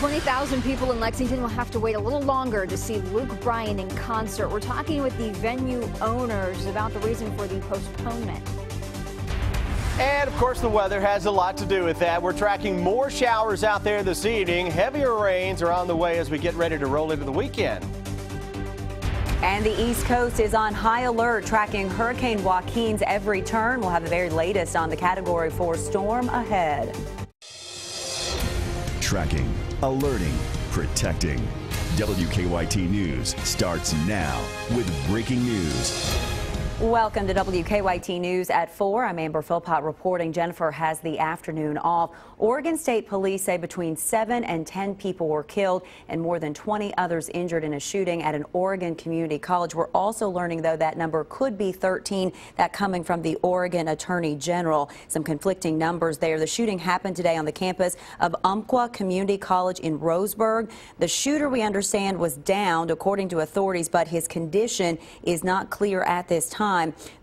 20,000 people in Lexington will have to wait a little longer to see Luke Bryan in concert. We're talking with the venue owners about the reason for the postponement. And of course the weather has a lot to do with that. We're tracking more showers out there this evening. Heavier rains are on the way as we get ready to roll into the weekend. And the East Coast is on high alert, tracking Hurricane Joaquin's every turn. We'll have the very latest on the Category 4 storm ahead. Tracking, alerting, protecting. WKYT News starts now with breaking news. Welcome to WKYT News at 4. I'm Amber Philpott reporting. Jennifer has the afternoon off. Oregon State Police say between 7 and 10 people were killed and more than 20 others injured in a shooting at an Oregon community college. We're also learning, though, that number could be 13, that coming from the Oregon Attorney General. Some conflicting numbers there. The shooting happened today on the campus of Umpqua Community College in Roseburg. The shooter, we understand, was downed, according to authorities, but his condition is not clear at this time.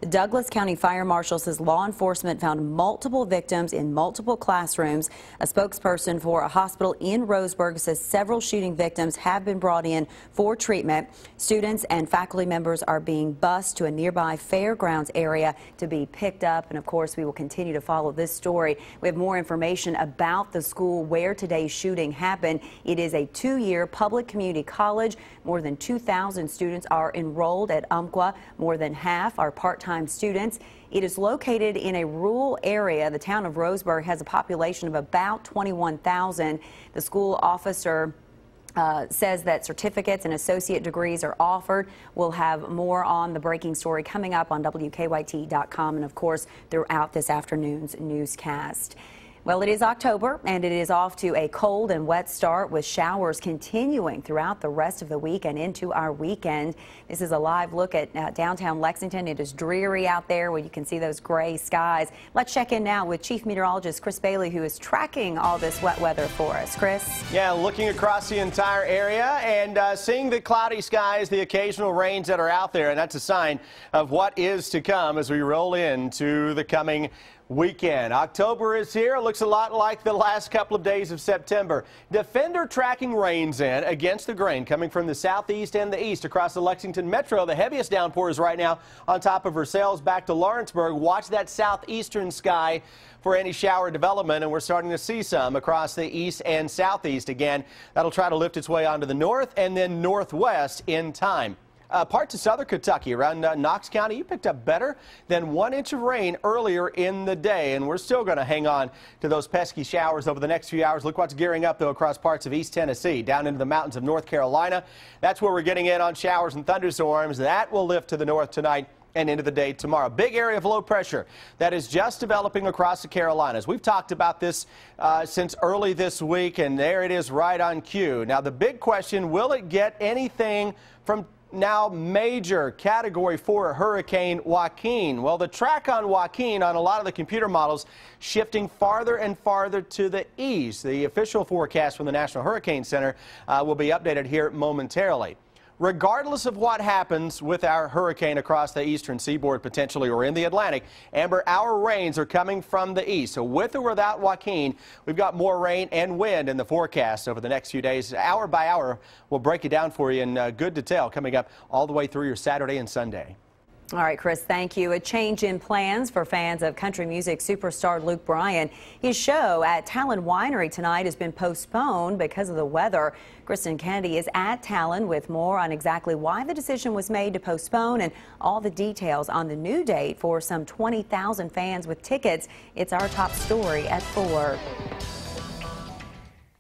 The Douglas County Fire Marshal says law enforcement found multiple victims in multiple classrooms. A spokesperson for a hospital in Roseburg says several shooting victims have been brought in for treatment. Students and faculty members are being bused to a nearby fairgrounds area to be picked up. And of course, we will continue to follow this story. We have more information about the school where today's shooting happened. It is a 2-year public community college. More than 2,000 students are enrolled at Umpqua. More than half are part-time students. It is located in a rural area. The town of Roseburg has a population of about 21,000. The school officer says that certificates and associate degrees are offered. We'll have more on the breaking story coming up on WKYT.com and, of course, throughout this afternoon's newscast. Well, it is October, and it is off to a cold and wet start with showers continuing throughout the rest of the week and into our weekend. This is a live look at downtown Lexington. It is dreary out there where you can see those gray skies. Let's check in now with Chief Meteorologist Chris Bailey, who is tracking all this wet weather for us. Chris? Yeah, looking across the entire area and seeing the cloudy skies, the occasional rains that are out there, and that's a sign of what is to come as we roll into the coming weekend. October is here. It looks a lot like the last couple of days of September. Defender tracking rains in against the grain coming from the southeast and the east across the Lexington Metro. The heaviest downpour is right now on top of Versailles back to Lawrenceburg. Watch that southeastern sky for any shower development, and we're starting to see some across the east and southeast again. That'll try to lift its way onto the north and then northwest in time. Parts of southern Kentucky around Knox County, you picked up better than 1 inch of rain earlier in the day, and we're still going to hang on to those pesky showers over the next few hours. Look what's gearing up, though, across parts of East Tennessee, down into the mountains of North Carolina. That's where we're getting in on showers and thunderstorms. That will lift to the north tonight and into the day tomorrow. Big area of low pressure that is just developing across the Carolinas. We've talked about this since early this week, and there it is right on cue. Now, the big question, will it get anything from now major Category 4 Hurricane Joaquin? Well, the track on Joaquin on a lot of the computer models shifting farther and farther to the east. The official forecast from the National Hurricane Center will be updated here momentarily. Regardless of what happens with our hurricane across the eastern seaboard potentially or in the Atlantic, Amber, our rains are coming from the east. So with or without Joaquin, we've got more rain and wind in the forecast over the next few days. Hour by hour, we'll break it down for you in good detail coming up all the way through your Saturday and Sunday. All right, Chris, thank you. A change in plans for fans of country music superstar Luke Bryan. His show at Talon Winery tonight has been postponed because of the weather. Kristen Kennedy is at Talon with more on exactly why the decision was made to postpone and all the details on the new date for some 20,000 fans with tickets. It's our top story at 4.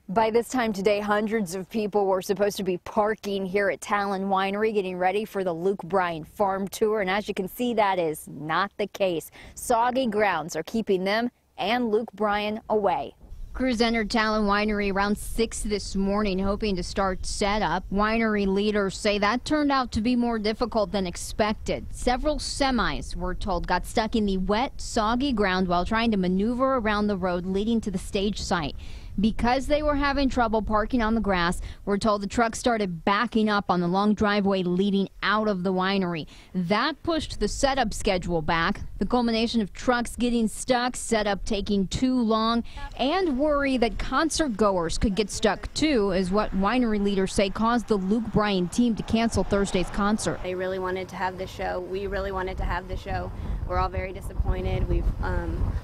By this time today, hundreds of people were supposed to be parking here at Talon Winery, getting ready for the Luke Bryan farm tour. And as you can see, that is not the case. Soggy grounds are keeping them and Luke Bryan away. Crews entered Talon Winery around 6 this morning, hoping to start setup. Winery leaders say that turned out to be more difficult than expected. Several semis, we're told, got stuck in the wet, soggy ground while trying to maneuver around the road leading to the stage site. Because they were having trouble parking on the grass, we're told the truck started backing up on the long driveway leading out of the winery. That pushed the setup schedule back. The culmination of trucks getting stuck, setup taking too long, and worry that concert goers could get stuck too is what winery leaders say caused the Luke Bryan team to cancel Thursday's concert. They really wanted to have the show. We really wanted to have the show. We're all very disappointed. We've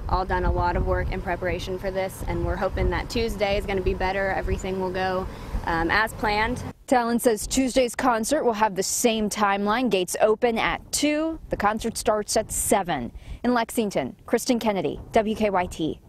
all done a lot of work in preparation for this, and we're hoping that Tuesday is going to be better. Everything will go as planned. Talon says Tuesday's concert will have the same timeline. Gates open at 2. The concert starts at 7. In Lexington, Kristen Kennedy, WKYT.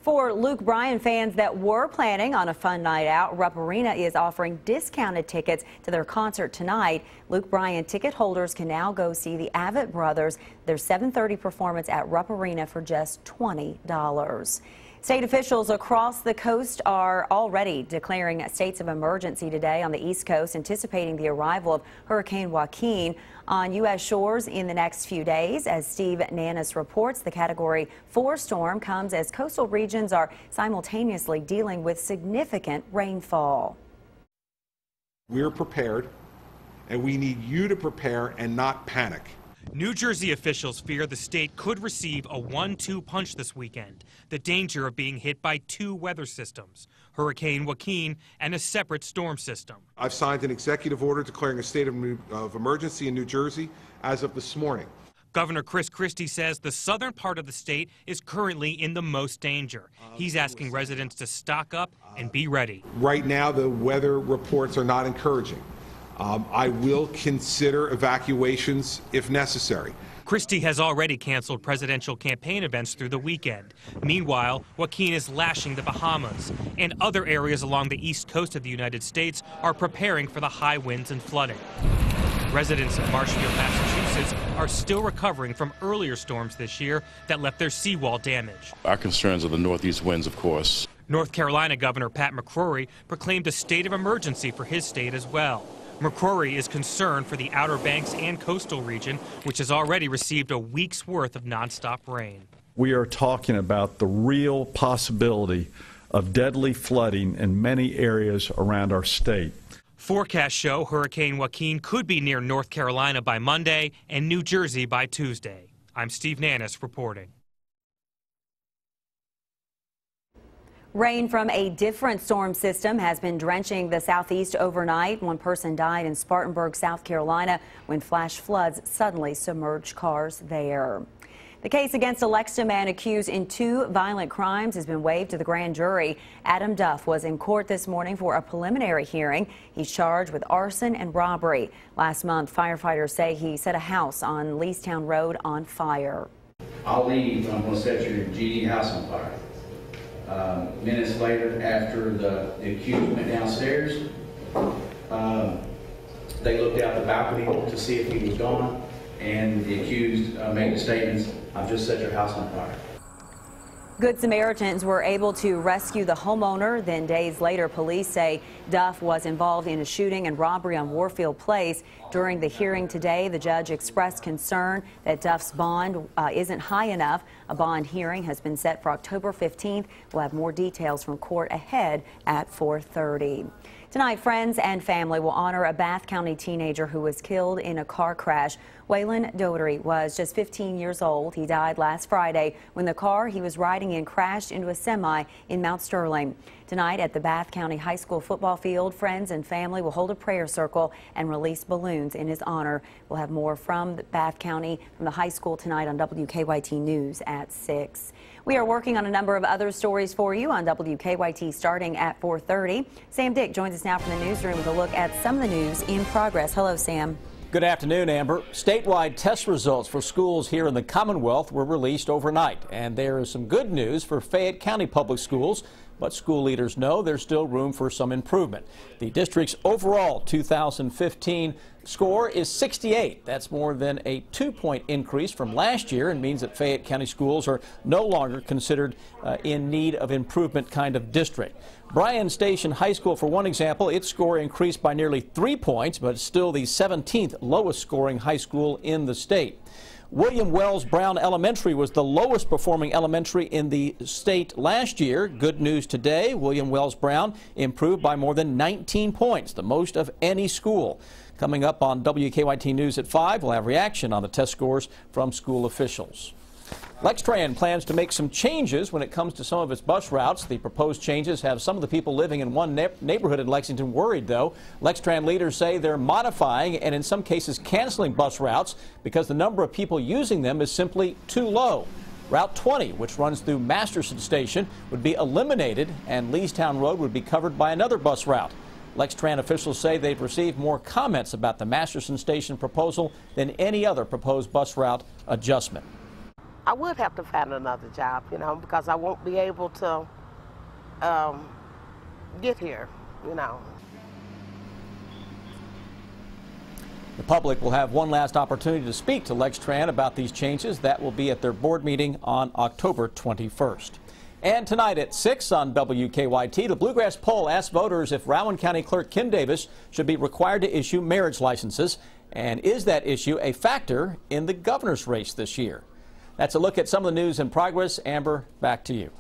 For Luke Bryan fans that were planning on a fun night out, Rupp Arena is offering discounted tickets to their concert tonight. Luke Bryan ticket holders can now go see the Avett Brothers, their 7:30 performance at Rupp Arena for just $20. State officials across the coast are already declaring states of emergency today on the East Coast, anticipating the arrival of Hurricane Joaquin on U.S. shores in the next few days. As Steve Nannis reports, the Category 4 storm comes as coastal regions are simultaneously dealing with significant rainfall. We're prepared, and we need you to prepare and not panic. New Jersey officials fear the state could receive a 1-2 punch this weekend. The danger of being hit by 2 weather systems, Hurricane Joaquin and a separate storm system. I've signed an executive order declaring a state of emergency in New Jersey as of this morning. Governor Chris Christie says the southern part of the state is currently in the most danger. He's asking residents to stock up and be ready. Right now, the weather reports are not encouraging. I will consider evacuations if necessary. Christie has already canceled presidential campaign events through the weekend. Meanwhile, Joaquin is lashing the Bahamas, and other areas along the east coast of the United States are preparing for the high winds and flooding. Residents of Marshfield, Massachusetts are still recovering from earlier storms this year that left their seawall damaged. Our concerns are the northeast winds, of course. North Carolina Governor Pat McCrory proclaimed a state of emergency for his state as well. McCrory is concerned for the Outer Banks and coastal region, which has already received a week's worth of nonstop rain. We are talking about the real possibility of deadly flooding in many areas around our state. Forecasts show Hurricane Joaquin could be near North Carolina by Monday and New Jersey by Tuesday. I'm Steve Nannis reporting. Rain from a different storm system has been drenching the southeast overnight. One person died in Spartanburg, South Carolina, when flash floods suddenly submerged cars there. The case against a Lexington man accused in 2 violent crimes has been waived to the grand jury. Adam Duff was in court this morning for a preliminary hearing. He's charged with arson and robbery. Last month, firefighters say he set a house on Leestown Road on fire. I'll leave. I'm going to set your GD house on fire. Minutes later, after the accused went downstairs, they looked out the balcony to see if he was gone, and the accused made the statements, "I've just set your house on fire." Good Samaritans were able to rescue the homeowner. Then days later, police say Duff was involved in a shooting and robbery on Warfield Place. During the hearing today, the judge expressed concern that Duff's bond isn't high enough. A bond hearing has been set for October 15th. We'll have more details from court ahead at 4:30. Tonight, friends and family will honor a Bath County teenager who was killed in a car crash. Waylon Donor was just 15 years old. He died last Friday when the car he was riding in crashed into a semi in Mount Sterling. Tonight at the Bath County High School football field, friends and family will hold a prayer circle and release balloons in his honor. We'll have more from Bath County from the high school tonight on WKYT News at 6. We are working on a number of other stories for you on WKYT starting at 4:30. Sam Dick joins us now from the newsroom with a look at some of the news in progress. Hello, Sam. Good afternoon, Amber. Statewide test results for schools here in the Commonwealth were released overnight, and there is some good news for Fayette County Public Schools, but school leaders know there's still room for some improvement. The district's overall 2015 score is 68. That's more than a 2-point increase from last year and means that Fayette County schools are no longer considered in need of improvement kind of district. Bryan Station High School, for one example, its score increased by nearly 3 points, but it's still the 17th lowest scoring high school in the state. William Wells Brown Elementary was the lowest performing elementary in the state last year. Good news today, William Wells Brown improved by more than 19 points, the most of any school. Coming up on WKYT News at 5, we'll have reaction on the test scores from school officials. LexTran plans to make some changes when it comes to some of its bus routes. The proposed changes have some of the people living in one neighborhood in Lexington worried, though. LexTran leaders say they're modifying and in some cases canceling bus routes because the number of people using them is simply too low. Route 20, which runs through Masterson Station, would be eliminated and Leestown Road would be covered by another bus route. LexTran officials say they've received more comments about the Masterson Station proposal than any other proposed bus route adjustment. I would have to find another job, you know, because I won't be able to get here, you know. The public will have one last opportunity to speak to LexTran about these changes. That will be at their board meeting on October 21st. And tonight at 6 on WKYT, the Bluegrass poll asked voters if Rowan County Clerk Kim Davis should be required to issue marriage licenses. And is that issue a factor in the governor's race this year? That's a look at some of the news in progress. Amber, back to you.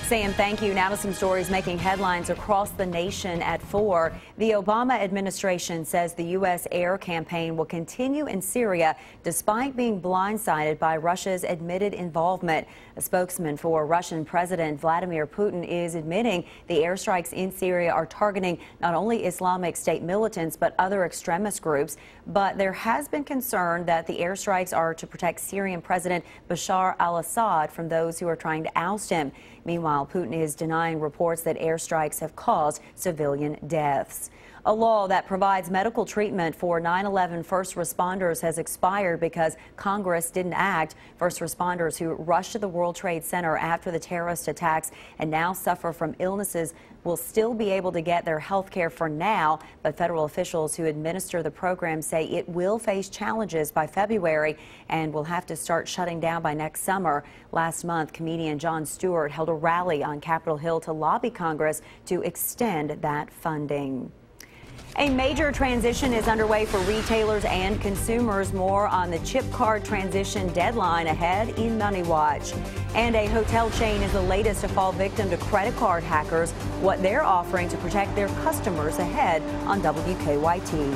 Sam, thank you. Now to some stories making headlines across the nation at 4. The Obama administration says the U.S. air campaign will continue in Syria despite being blindsided by Russia's admitted involvement. A spokesman for Russian President Vladimir Putin is admitting the airstrikes in Syria are targeting not only Islamic State militants but other extremist groups. But there has been concern that the airstrikes are to protect Syrian President Bashar al-Assad from those who are trying to oust him. Meanwhile, Putin is denying reports that airstrikes have caused civilian deaths. A law that provides medical treatment for 9/11 first responders has expired because Congress didn't act. First responders who rushed to the World Trade Center after the terrorist attacks and now suffer from illnesses will still be able to get their health care for now, but federal officials who administer the program say it will face challenges by February and will have to start shutting down by next summer. Last month, comedian Jon Stewart held a rally on Capitol Hill to lobby Congress to extend that funding. A major transition is underway for retailers and consumers. More on the chip card transition deadline ahead in Money Watch. And a hotel chain is the latest to fall victim to credit card hackers. What they're offering to protect their customers ahead on WKYT.